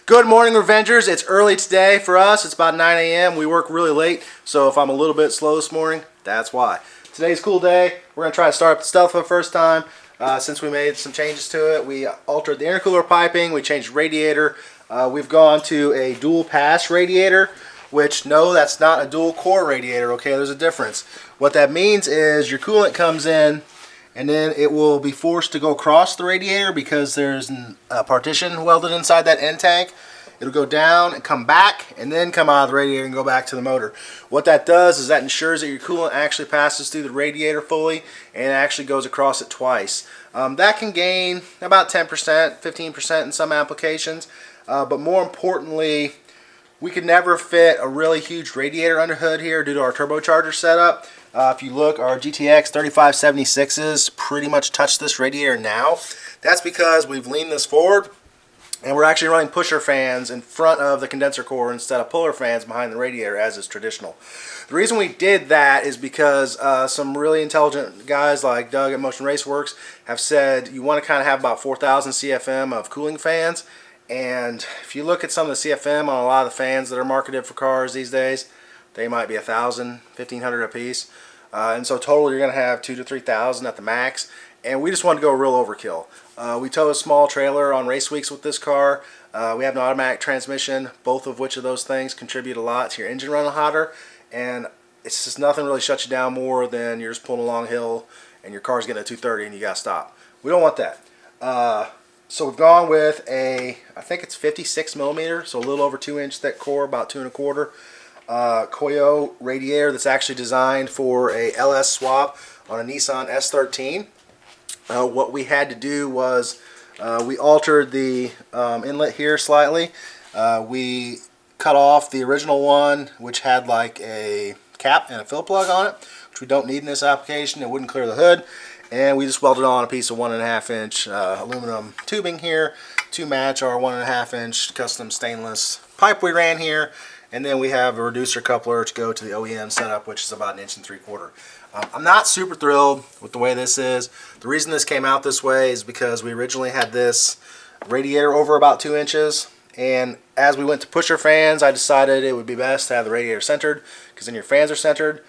Good morning, Revengers. It's early today for us. It's about 9 a.m. We work really late, so if I'm a little bit slow this morning, that's why. Today's a cool day. We're going to try to start up the Stealth for the first time. Since we made some changes to it, we altered the intercooler piping, we changed radiator. We've gone to a dual pass radiator, which, no, that's not a dual core radiator, okay? There's a difference. What that means is your coolant comes in, and then it will be forced to go across the radiator because there's a partition welded inside that end tank. It'll go down and come back and then come out of the radiator and go back to the motor. What that does is that ensures that your coolant actually passes through the radiator fully and actually goes across it twice. That can gain about 10%, 15% in some applications, but more importantly, we could never fit a really huge radiator under hood here due to our turbocharger setup. If you look, our GTX3576s pretty much touch this radiator now. That's because we've leaned this forward and we're actually running pusher fans in front of the condenser core instead of puller fans behind the radiator as is traditional. The reason we did that is because some really intelligent guys like Doug at Motion Raceworks have said you want to kind of have about 4,000 CFM of cooling fans. And if you look at some of the CFM on a lot of the fans that are marketed for cars these days, they might be 1,000, 1,500 a piece. And so total you're going to have 2,000 to 3,000 at the max. And we just wanted to go real overkill. We tow a small trailer on race weeks with this car. We have an automatic transmission, both of which of those things contribute a lot to your engine running hotter. And it's just nothing really shuts you down more than you're just pulling along a hill and your car's getting at 230 and you got to stop. We don't want that. So we've gone with a, I think it's 56 millimeter, so a little over 2-inch thick core, about 2 1/4. Koyo radiator that's actually designed for a LS swap on a Nissan S13. What we had to do was we altered the inlet here slightly. We cut off the original one, which had like a cap and a fill plug on it, which we don't need in this application. It wouldn't clear the hood. And we just welded on a piece of 1.5-inch aluminum tubing here to match our 1.5-inch custom stainless pipe we ran here. And then we have a reducer coupler to go to the OEM setup, which is about 1.75 inches. I'm not super thrilled with the way this is. The reason this came out this way is because we originally had this radiator over about 2 inches. And as we went to pusher fans, I decided it would be best to have the radiator centered because then your fans are centered.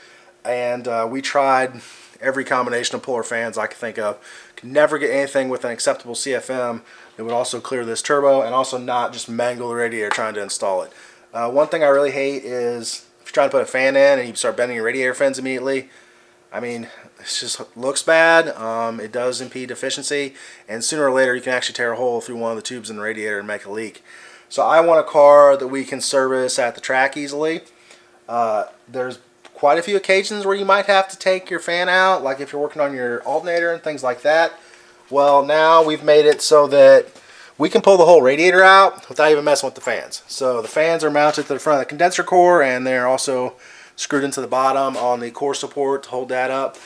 And we tried every combination of puller fans I could think of. Could never get anything with an acceptable CFM that would also clear this turbo and also not just mangle the radiator trying to install it. One thing I really hate is if you're trying to put a fan in and you start bending your radiator fins immediately. I mean, it just looks bad. It does impede efficiency, and sooner or later you can actually tear a hole through one of the tubes in the radiator and make a leak. So I want a car that we can service at the track easily. There's quite a few occasions where you might have to take your fan out, like if you're working on your alternator and things like that. Well, now we've made it so that we can pull the whole radiator out without even messing with the fans. So the fans are mounted to the front of the condenser core, and they're also screwed into the bottom on the core support to hold that up.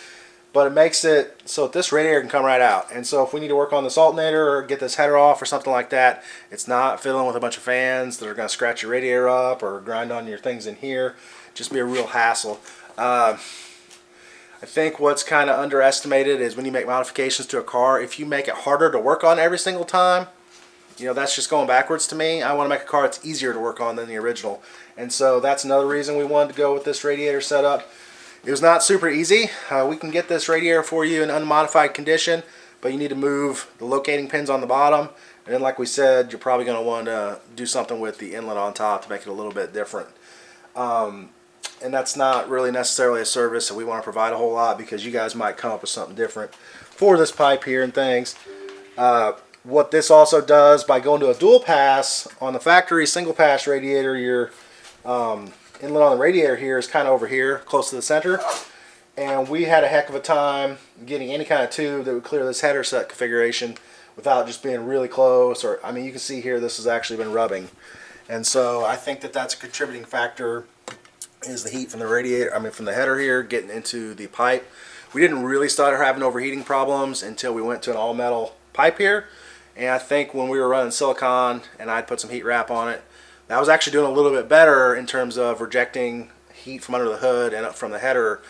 But it makes it so that this radiator can come right out. And so if we need to work on this alternator or get this header off or something like that, it's not fiddling with a bunch of fans that are going to scratch your radiator up or grind on your things in here. Just be a real hassle. I think what's kind of underestimated is when you make modifications to a car, if you make it harder to work on every single time, you know, that's just going backwards to me. I want to make a car that's easier to work on than the original. And so that's another reason we wanted to go with this radiator setup. It was not super easy. We can get this radiator for you in unmodified condition, but you need to move the locating pins on the bottom. And then like we said, you're probably going to want to do something with the inlet on top to make it a little bit different. And that's not really necessarily a service that we want to provide a whole lot because you guys might come up with something different for this pipe here and things. What this also does by going to a dual pass on the factory single pass radiator, your inlet on the radiator here is kind of over here close to the center. And we had a heck of a time getting any kind of tube that would clear this header set configuration without just being really close. Or I mean, you can see here this has actually been rubbing. And so I think that that's a contributing factor is the heat from the radiator, from the header here getting into the pipe. We didn't really start having overheating problems until we went to an all metal pipe here. And I think when we were running silicone and I'd put some heat wrap on it, that was actually doing a little bit better in terms of rejecting heat from under the hood and up from the header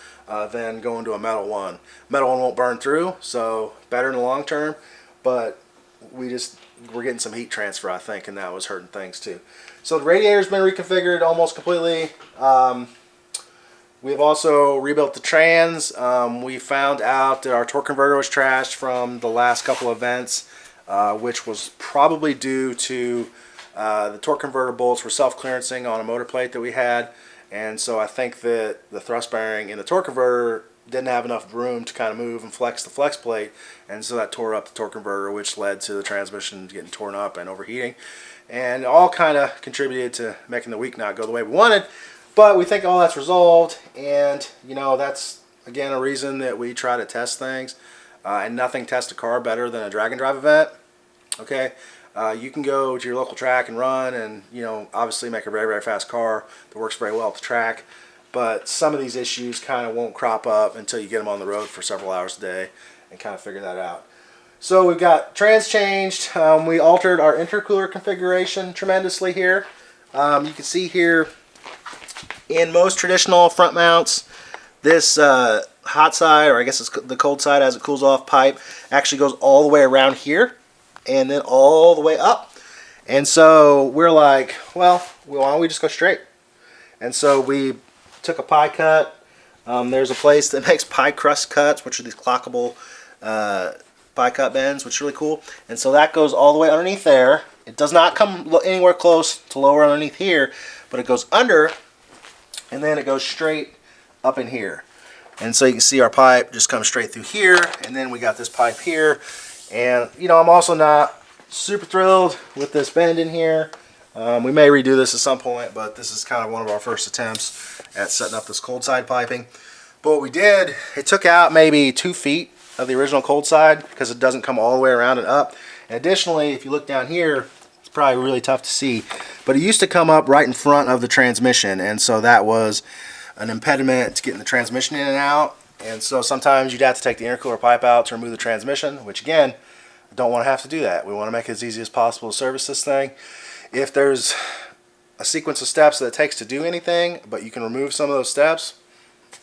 than going to a metal one. Metal one won't burn through, so better in the long term. But we're getting some heat transfer, I think, and that was hurting things too. So the radiator's been reconfigured almost completely. We've also rebuilt the trans. We found out that our torque converter was trashed from the last couple of events, which was probably due to the torque converter bolts were self-clearancing on a motor plate that we had. And so I think that the thrust bearing in the torque converter didn't have enough room to kind of move and flex the flex plate. And so that tore up the torque converter, which led to the transmission getting torn up and overheating. And it all kind of contributed to making the week not go the way we wanted. But we think all that's resolved, and you know, that's again a reason that we try to test things, and nothing tests a car better than a drag and drive event. Okay, you can go to your local track and run, and you know, obviously make a very, very fast car that works very well at the track. But some of these issues kind of won't crop up until you get them on the road for several hours a day and kind of figure that out. So we've got trans changed. We altered our intercooler configuration tremendously here. You can see here, in most traditional front mounts, this hot side, or I guess it's the cold side as it cools off pipe, actually goes all the way around here and then all the way up. And so we're like, well, why don't we just go straight? And so we took a pie cut. There's a place that makes pie crust cuts, which are these clockable pie cut bends, which is really cool. And so that goes all the way underneath there. It does not come anywhere close to lower underneath here, but it goes under, and then it goes straight up in here. And so you can see our pipe just comes straight through here, and then we got this pipe here. And you know, I'm also not super thrilled with this bend in here. We may redo this at some point, but this is kind of one of our first attempts at setting up this cold side piping. But what we did, it took out maybe 2 feet of the original cold side because it doesn't come all the way around and up. And additionally, if you look down here, it's probably really tough to see, but it used to come up right in front of the transmission, and so that was an impediment to getting the transmission in and out. And so sometimes you'd have to take the intercooler pipe out to remove the transmission, which again, I don't want to have to do that. We want to make it as easy as possible to service this thing. If there's a sequence of steps that it takes to do anything, but you can remove some of those steps,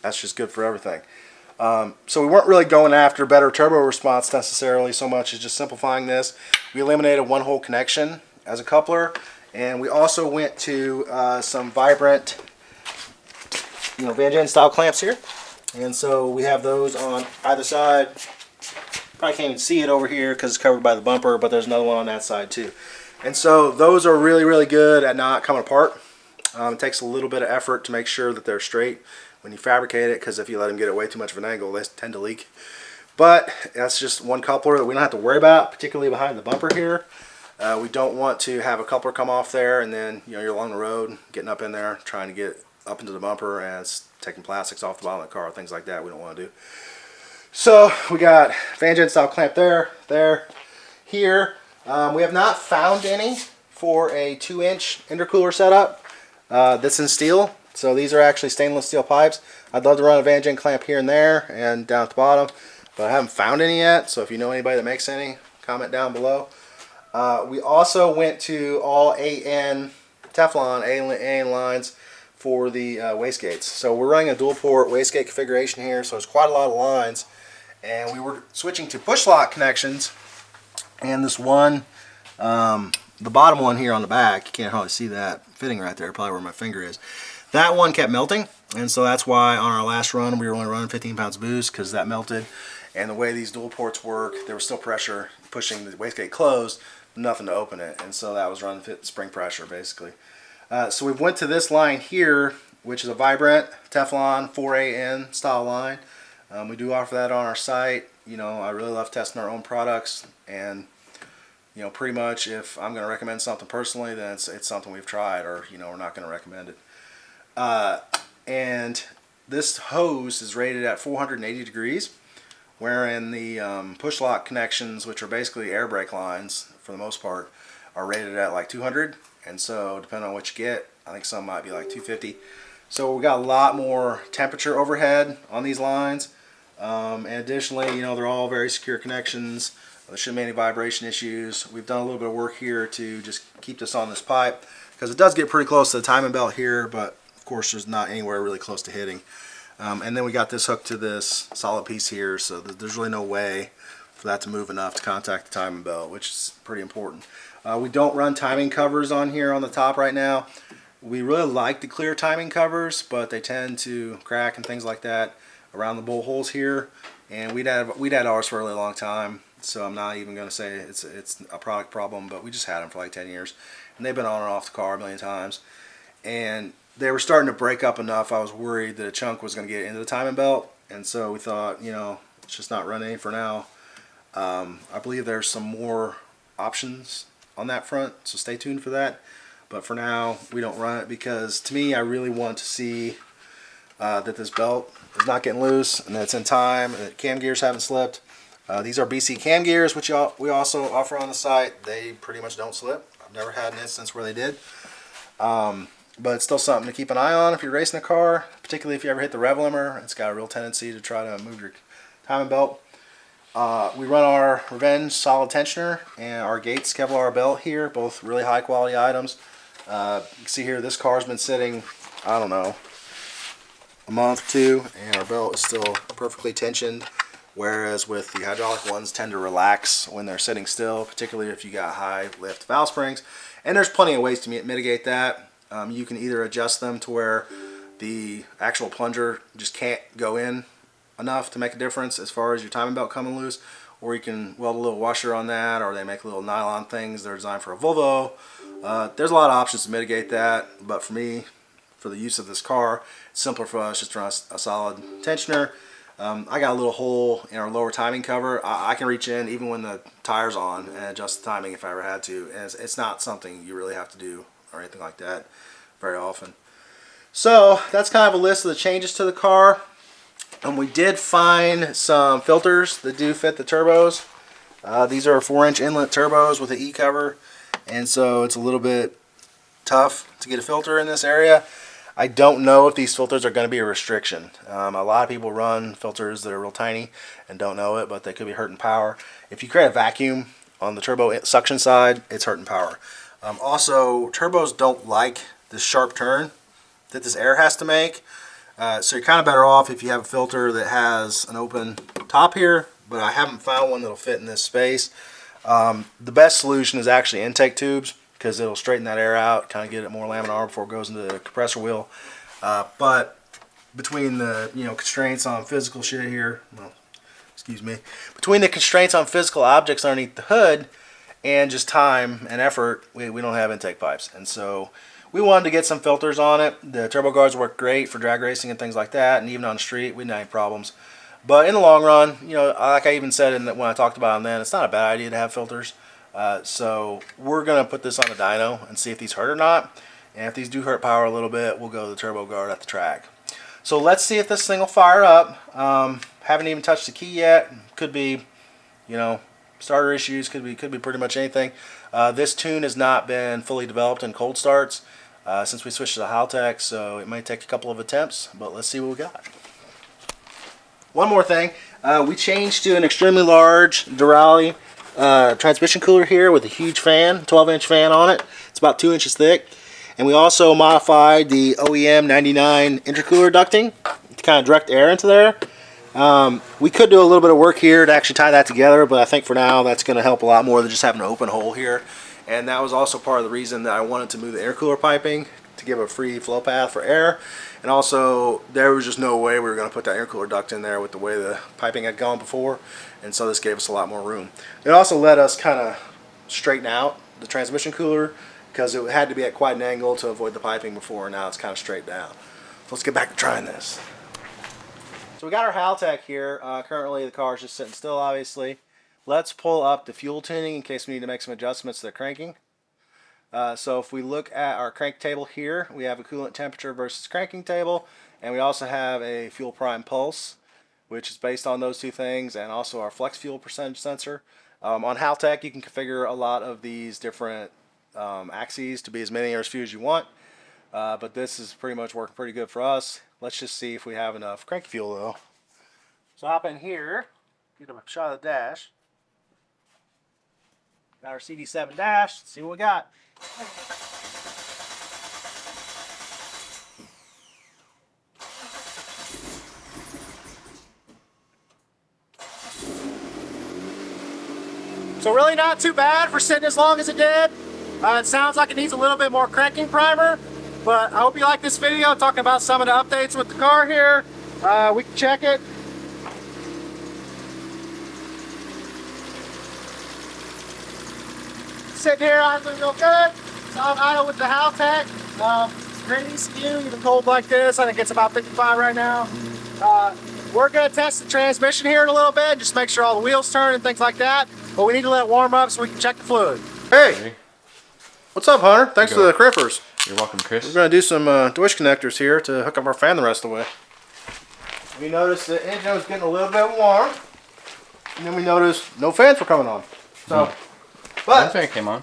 that's just good for everything. So we weren't really going after better turbo response necessarily so much as just simplifying this. We eliminated one hole connection as a coupler, and we also went to some vibrant, Van Gen style clamps here. And so we have those on either side. Probably can't even see it over here because it's covered by the bumper, but there's another one on that side too. And so those are really, really good at not coming apart. It takes a little bit of effort to make sure that they're straight when you fabricate it, because if you let them get at way too much of an angle, they tend to leak. But that's just one coupler that we don't have to worry about, particularly behind the bumper here. We don't want to have a coupler come off there and then you're along the road getting up in there trying to get up into the bumper and it's taking plastics off the bottom of the car, things like that we don't want to do. So we got Van Gen style clamp there, here. We have not found any for a 2-inch intercooler setup that's in steel. So these are actually stainless steel pipes. I'd love to run a Van Gen clamp here and there and down at the bottom, but I haven't found any yet. So if you know anybody that makes any, comment down below. We also went to all AN Teflon AN lines for the wastegates. So we're running a dual port wastegate configuration here, so there's quite a lot of lines. And we were switching to push lock connections, and this one, the bottom one here on the back, you can't hardly see that fitting right there, probably where my finger is. That one kept melting, and so that's why on our last run we were only running 15 pounds of boost, because that melted. And the way these dual ports work, there was still pressure pushing the wastegate closed, nothing to open it, and so that was running spring pressure basically. So we went to this line here, which is a vibrant Teflon 4AN style line. We do offer that on our site. I really love testing our own products, and pretty much if I'm going to recommend something personally, then it's something we've tried, or we're not going to recommend it. And this hose is rated at 480 degrees, wherein the push lock connections, which are basically air brake lines for the most part, are rated at like 200. And so depending on what you get, I think some might be like 250. So we got a lot more temperature overhead on these lines. And additionally, they're all very secure connections. There shouldn't be any vibration issues. We've done a little bit of work here to just keep this on this pipe, because it does get pretty close to the timing belt here, but of course there's not anywhere really close to hitting. And then we got this hooked to this solid piece here, so there's really no way for that to move enough to contact the timing belt, which is pretty important. We don't run timing covers on here on the top right now. We really like the clear timing covers, but they tend to crack and things like that around the bolt holes here. And we'd had ours for a really long time, so I'm not even going to say it's a product problem, but we just had them for like 10 years. And they've been on and off the car a million times. And they were starting to break up enough, I was worried that a chunk was going to get into the timing belt. And so we thought, you know, let's just not run any for now. I believe there's some more options on that front, so stay tuned for that. But for now, we don't run it because, to me, I really want to see that this belt is not getting loose and that it's in time and that cam gears haven't slipped. These are BC cam gears, which we also offer on the site. They pretty much don't slip. I've never had an instance where they did. But it's still something to keep an eye on if you're racing a car, particularly if you ever hit the rev limiter. It's got a real tendency to try to move your timing belt. We run our Revenge solid tensioner and our Gates Kevlar belt here, both really high quality items. You can see here this car's been sitting, I don't know, a month or two, and our belt is still perfectly tensioned, whereas with the hydraulic ones tend to relax when they're sitting still, particularly if you got high lift valve springs. And there's plenty of ways to mitigate that. You can either adjust them to where the actual plunger just can't go in enough to make a difference as far as your timing belt coming loose, or you can weld a little washer on that, or they make little nylon things that are designed for a Volvo. There's a lot of options to mitigate that, but for me, for the use of this car, it's simpler for us just to run a solid tensioner. I got a little hole in our lower timing cover. I can reach in even when the tire's on and adjust the timing if I ever had to, and it's not something you really have to do or anything like that very often. So that's kind of a list of the changes to the car. And we did find some filters that do fit the turbos. These are 4-inch inlet turbos with an E cover, and so it's a little bit tough to get a filter in this area. I don't know if these filters are going to be a restriction. A lot of people run filters that are real tiny and don't know it, but they could be hurting power. If you create a vacuum on the turbo suction side, it's hurting power. Also, turbos don't like this sharp turn that this air has to make. So you're kind of better off if you have a filter that has an open top here, but I haven't found one that'll fit in this space. The best solution is actually intake tubes, because it'll straighten that air out, kind of get it more laminar before it goes into the compressor wheel. But between the constraints on physical shit here, well, excuse me, between the constraints on physical objects underneath the hood and just time and effort, we don't have intake pipes, and so we wanted to get some filters on it. The turbo guards work great for drag racing and things like that, and even on the street, we didn't have any problems. But in the long run, like I even said when I talked about them then, it's not a bad idea to have filters. So we're going to put this on the dyno and see if these hurt or not. And if these do hurt power a little bit, we'll go to the turbo guard at the track. So let's see if this thing will fire up. Haven't even touched the key yet. Could be, starter issues. Could be pretty much anything. This tune has not been fully developed in cold starts since we switched to the Haltech, so it might take a couple of attempts, but let's see what we got. One more thing, we changed to an extremely large Durali transmission cooler here with a huge fan, 12-inch fan on it. It's about 2 inches thick, and we also modified the OEM 99 intercooler ducting to kind of direct air into there. We could do a little bit of work here to actually tie that together, but I think for now that's going to help a lot more than just having an open hole here. And that was also part of the reason that I wanted to move the intercooler piping to give a free flow path for air. And also, there was just no way we were going to put that intercooler duct in there with the way the piping had gone before, and so this gave us a lot more room. It also let us kind of straighten out the transmission cooler because it had to be at quite an angle to avoid the piping before, and now it's kind of straight down. So let's get back to trying this. So we got our Haltech here. Currently the car's just sitting still, obviously. Let's pull up the fuel tuning in case we need to make some adjustments to the cranking. So if we look at our crank table here, we have a coolant temperature versus cranking table, and we also have a fuel prime pulse, which is based on those two things, and also our flex fuel percentage sensor. On Haltech, you can configure a lot of these different axes to be as many or as few as you want, but this is pretty much working pretty good for us. Let's just see if we have enough crank fuel though. So hop in here, get a shot of the dash. Got our CD7 dash, let's see what we got. So really not too bad for sitting as long as it did. It sounds like it needs a little bit more cranking primer, but I hope you like this video talking about some of the updates with the car here. We can check it. Sitting here idling real good. So I'm idle with the Haltech. It's great ECU, even cold like this. I think it's about 55 right now. We're going to test the transmission here in a little bit, just make sure all the wheels turn and things like that. But we need to let it warm up so we can check the fluid. Hey! What's up, Hunter? Thanks for the crippers. You're welcome, Chris. We're going to do some Deutsch connectors here to hook up our fan the rest of the way. We noticed the engine was getting a little bit warm, and then we noticed no fans were coming on. So, but one fan came on.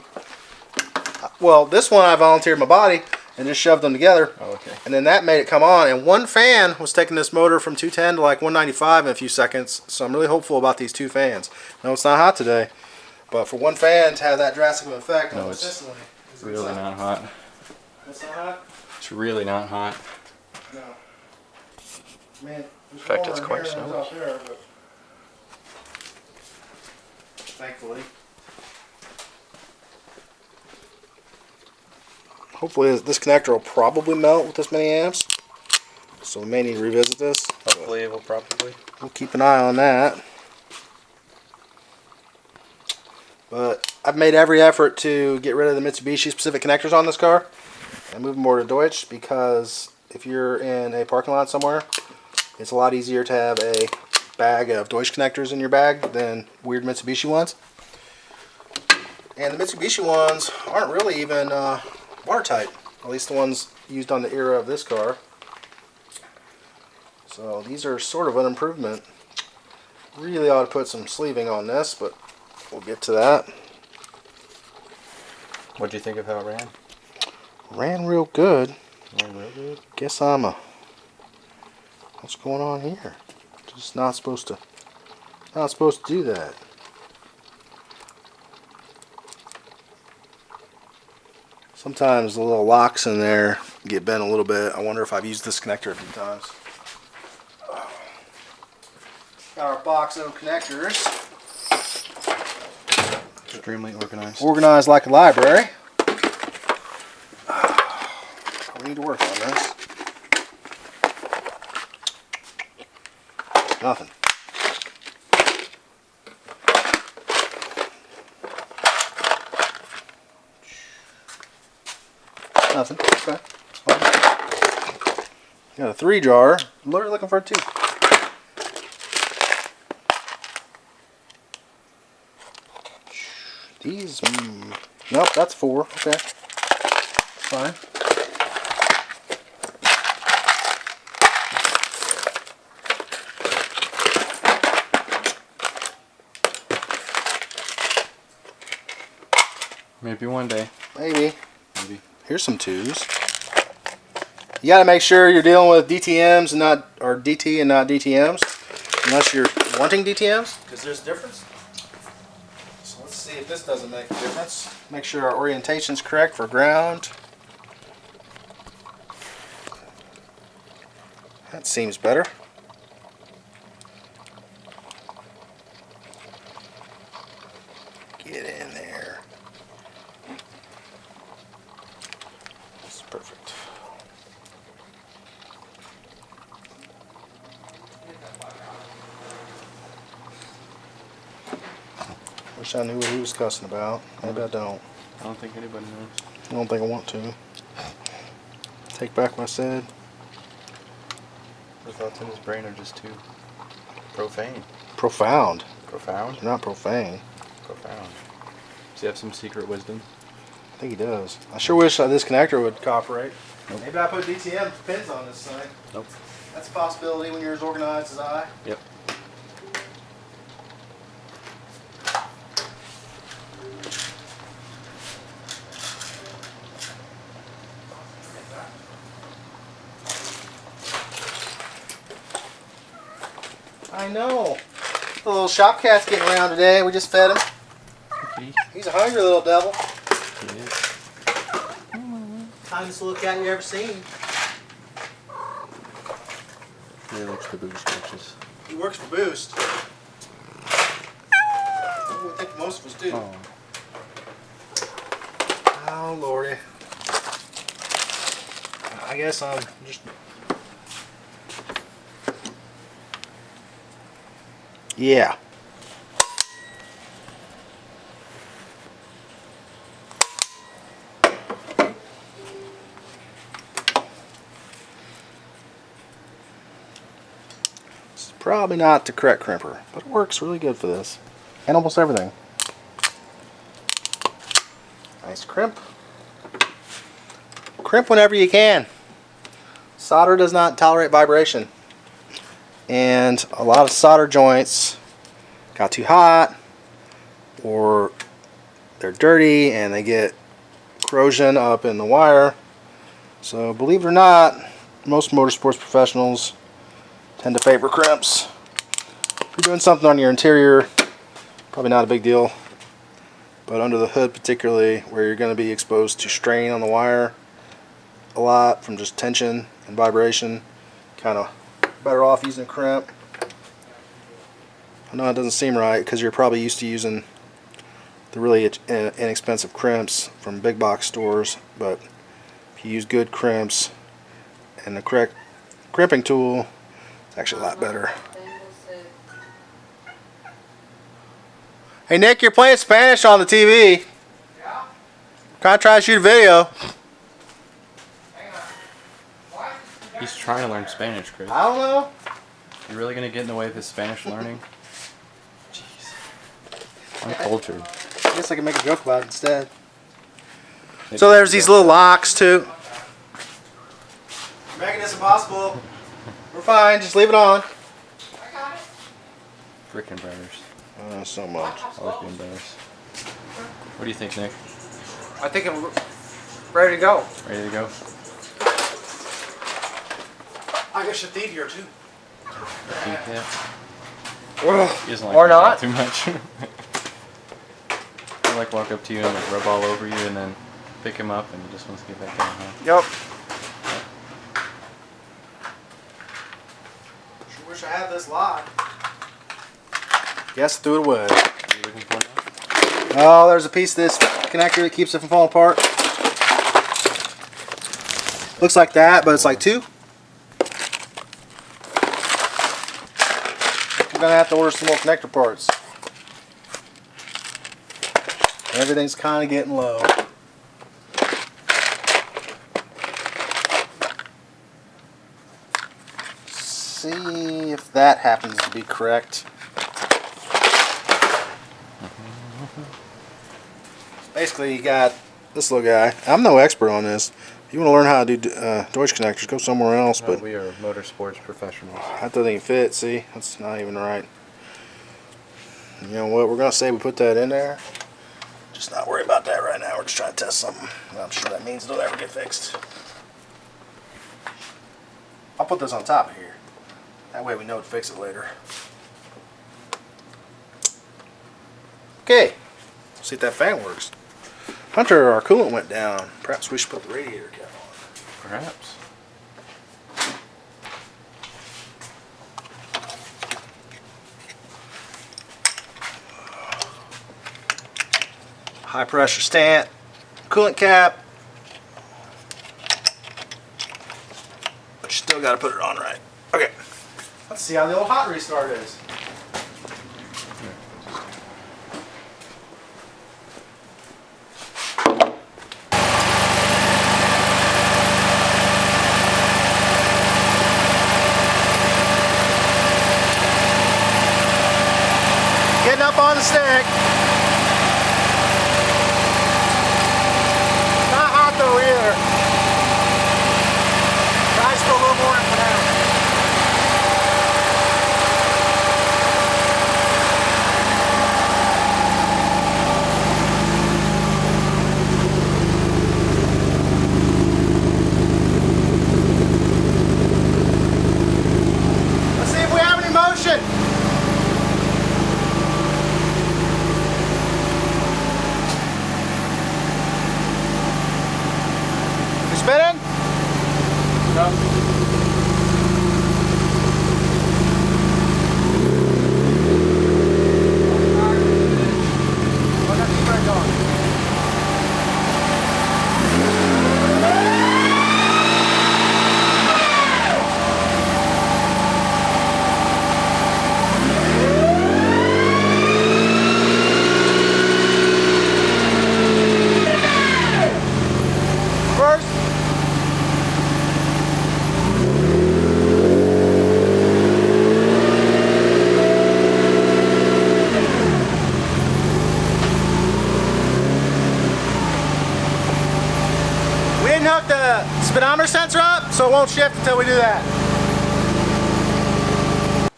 Well, this one I volunteered my body and just shoved them together. Oh, okay. And then that made it come on, and one fan was taking this motor from 210 to like 195 in a few seconds. So I'm really hopeful about these two fans. No, it's not hot today, but for one fan to have that drastic of an effect on consistently. It's really not hot. It's not hot? It's really not hot. No. Man, in fact, it's quite snowy. Thankfully. Hopefully this connector will probably melt with this many amps. So we may need to revisit this. Hopefully it will probably. We'll keep an eye on that. But I've made every effort to get rid of the Mitsubishi specific connectors on this car and move them more to Deutsch, because if you're in a parking lot somewhere, it's a lot easier to have a bag of Deutsch connectors in your bag than weird Mitsubishi ones. And the Mitsubishi ones aren't really even watertight, at least the ones used on the era of this car. So these are sort of an improvement. Really ought to put some sleeving on this, but we'll get to that. What'd you think of how it ran? Ran real good. Ran real good? Guess what's going on here? Just not supposed to do that. Sometimes the little locks in there get bent a little bit. I wonder if I've used this connector a few times. Got our box of connectors. Extremely organized. Organized like a library. We need to work on this. Nothing. Nothing. Okay. Got a 3 jar. I'm literally looking for a 2. These, nope, that's 4. Okay. Fine. Maybe one day. Maybe. Maybe. Here's some 2s. You got to make sure you're dealing with DTMs and not, or DT and not DTMs, unless you're wanting DTMs, because there's a difference. So let's see if this doesn't make a difference. Make sure our orientation's correct for ground. That seems better. Get in there. That's perfect. Wish I knew what he was cussing about. Maybe I don't. I don't think anybody knows. I don't think I want to. Take back what I said. The thoughts in his brain are just too profane. Profound. Profound? You're not profane. Profound. Does he have some secret wisdom? I think he does. I sure wish this connector would cooperate. Nope. Maybe I put DTM pins on this thing. Nope. That's a possibility when you're as organized as I. Yep. I know. The little shop cat's getting around today. We just fed him. He's a hungry little devil. He is. Kindest little cat you ever seen. He likes the boost switches. He works for Boost. Ooh, I think Most of us do. Oh. Oh, Lordy. I guess I'm just... Yeah. This is probably not the correct crimper, but it works really good for this. And almost everything. Nice crimp. Crimp whenever you can. Solder does not tolerate vibration. And a lot of solder joints got too hot, or they're dirty and they get corrosion up in the wire. So believe it or not, most motorsports professionals tend to favor crimps. If you're doing something on your interior, probably not a big deal. But under the hood particularly, where you're going to be exposed to strain on the wire a lot from just tension and vibration, kind of better off using a crimp. I know it doesn't seem right because you're probably used to using the really inexpensive crimps from big box stores, but if you use good crimps and the correct crimping tool, it's actually a lot better. Hey Nick, you're playing Spanish on the TV. Yeah? Kind of trying to shoot a video. Hang on. Why? He's trying to learn Spanish, Chris. I don't know. You really gonna get in the way of his Spanish learning? Jeez. Uncultured. I guess I can make a joke about it instead. So there's these little locks too. You're making this impossible. We're fine, just leave it on. I got it. Frickin' brothers. Oh, so much. Always be embarrassed. What do you think, Nick? I think I'm ready to go. Ready to go? I got your thief here too. Think that? He doesn't like Or to not. talk too much. He'll like walk up to you and like rub all over you and then pick him up and he just wants to get back down, huh? Yep. Sure wish I had this lock. Guess threw it away. What are you looking for now? Oh, there's a piece of this connector that keeps it from falling apart. Looks like that, but it's like two. I'm gonna have to order some more connector parts. Everything's kind of getting low. See if that happens to be correct. Basically, you got this little guy. I'm no expert on this. If you want to learn how to do Deutsch connectors, go somewhere else. No, But we are motorsports professionals. that doesn't even fit. See, that's not even right. You know what? We're gonna say we put that in there. Just not worry about that right now. We're just trying to test something. I'm sure that means it'll never get fixed. I'll put this on top of here. That way we know to fix it later. Okay. See if that fan works. Hunter, our coolant went down. Perhaps we should put the radiator cap on. Perhaps. High pressure stant, coolant cap. But you still got to put it on right. Okay. Let's see how the old hot restart is. Getting up on the stick. Not hot though either. Tries for a little more and put out. Let's see if we have any motion. hook the speedometer sensor up so it won't shift until we do that.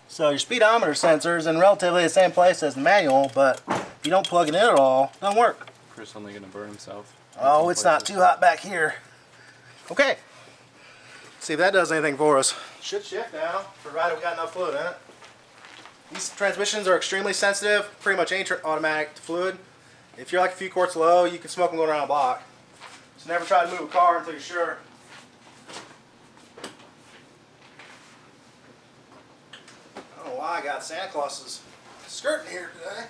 So your speedometer sensor is in relatively the same place as the manual, but if you don't plug it in at all, it doesn't work. Chris only gonna burn himself. Oh, it's not too hot back here. Okay. See if that does anything for us. Should shift now, provided we got enough fluid in it. These transmissions are extremely sensitive, pretty much any automatic to fluid. If you're like a few quarts low, you can smoke them going around a block. So never try to move a car until you're sure. I don't know why I got Santa Claus's skirt in here today.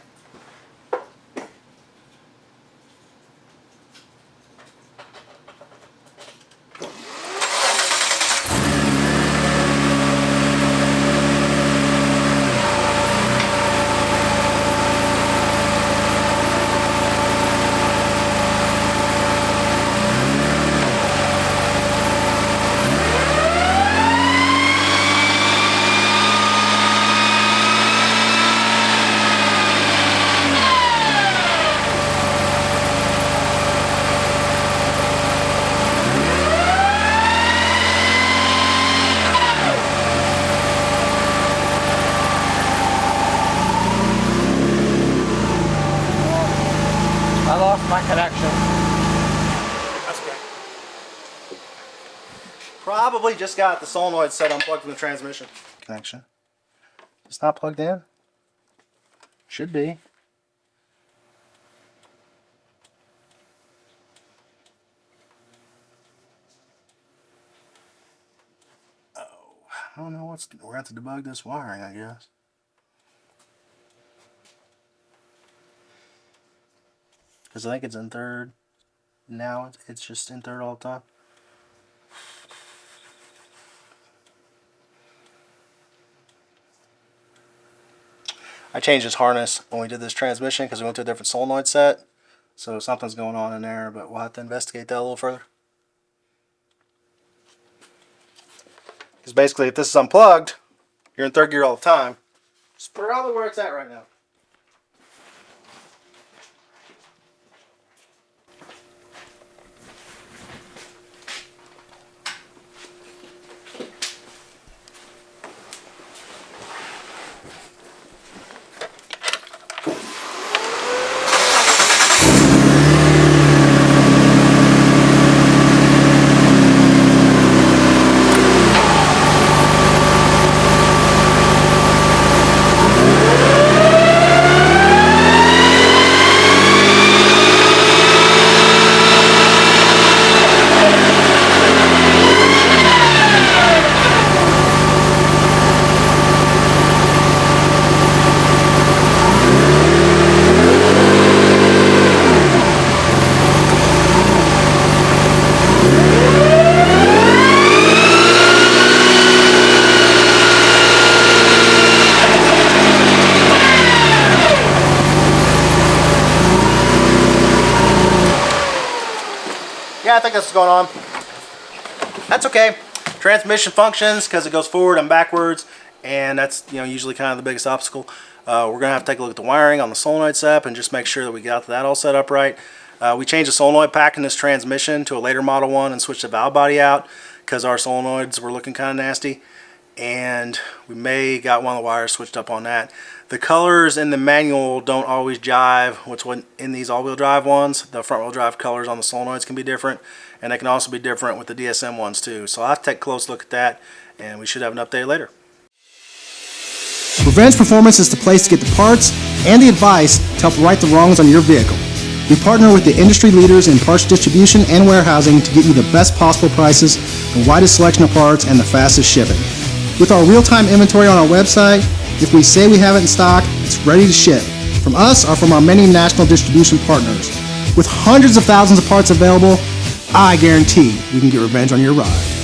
I lost my connection. That's okay. Probably just got the solenoid set unplugged from the transmission. Connection. It's not plugged in. Should be. Oh, I don't know what's. We're going to have to debug this wiring, I guess. Because I think it's in third. Now it's just in third all the time. I changed this harness when we did this transmission because we went to a different solenoid set. So something's going on in there, but we'll have to investigate that a little further. Because basically if this is unplugged, you're in third gear all the time. It's probably where it's at right now. Yeah, I think that's what's going on. That's okay. Transmission functions because it goes forward and backwards, and that's usually kind of the biggest obstacle. We're gonna have to take a look at the wiring on the solenoid setup and just make sure that we got that all set up right. We changed the solenoid pack in this transmission to a later model one and switched the valve body out because our solenoids were looking kind of nasty, and we may got one of the wires switched up on that. The colors in the manual don't always jive with what's in these all-wheel drive ones. The front-wheel drive colors on the solenoids can be different, and they can also be different with the DSM ones too. So I'll have to take a close look at that, and we should have an update later. Revenge Performance is the place to get the parts and the advice to help right the wrongs on your vehicle. We partner with the industry leaders in parts distribution and warehousing to get you the best possible prices, the widest selection of parts, and the fastest shipping. With our real-time inventory on our website, if we say we have it in stock, it's ready to ship. From us or from our many national distribution partners. With hundreds of thousands of parts available, I guarantee we can get revenge on your ride.